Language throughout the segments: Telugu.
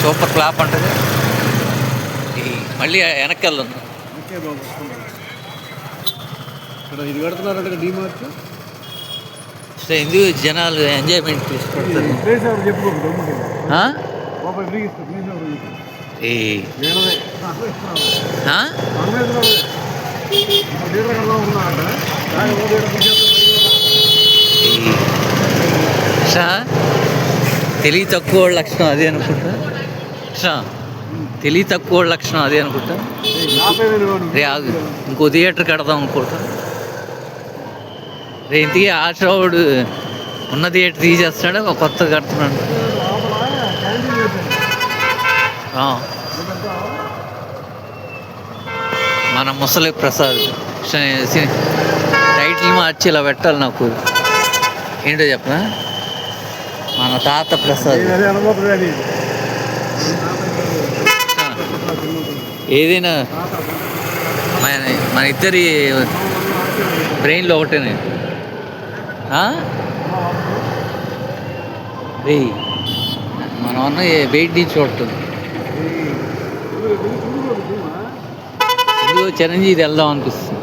సూపర్ ఫ్లాప్ ఉంటుంది. మళ్ళీ వెనక్కి వెళ్దాం. ఓకే బాబు, ఇక్కడ ఇది కడుతున్నారంటే డీమార్ట్. సో ఎందుకు జనాలు ఎంజాయ్మెంట్ తీసుకుంటారు. చెప్పు తెలివి తక్కువ లక్షణం అదే అనుకుంటా. తెలివి తక్కువ లక్షణం అదే అనుకుంటా. రే ఆగు, ఇంకో థియేటర్ కడదాం అనుకుంటా. రే ఇంటికి ఆశ్రావుడు ఉన్న థియేటర్ తీసేస్తాడు, ఒక కొత్త కడుతున్నాడు. మన ముసలి ప్రసాద్ టైటిల్ మార్చి ఇలా పెట్టాలి. నాకు ఏంటో చెప్పనా, మన తాత ప్రసాద్. ఏదైనా మన ఇద్దరి బ్రెయిన్లో ఒకటేనే. రే మనం అన్న వెయిట్ నుంచి చూడటం. ఇదిగో చిరంజీవి వెళ్దాం అనిపిస్తుంది,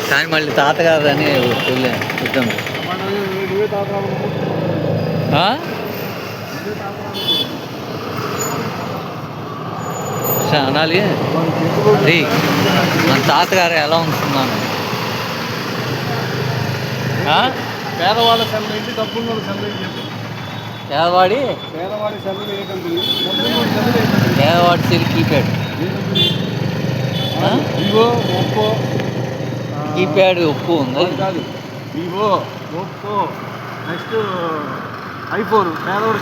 కానీ మళ్ళీ తాతగారు అని చూద్దాం. అనాలి రే, మన తాతగారు ఎలా ఉంటున్నాను. పేదవాళ్ళ సెల్ ఏంటి, డబ్బున్న సెల్ ఏంటి చెప్పి. పేదవాడి సెల్ ఏంటంటే పేదవాడి cell keypad. Vivo, Oppo keypad Oppo ఉంది. Vivo, Oppo, next iPhone. పేదవాడి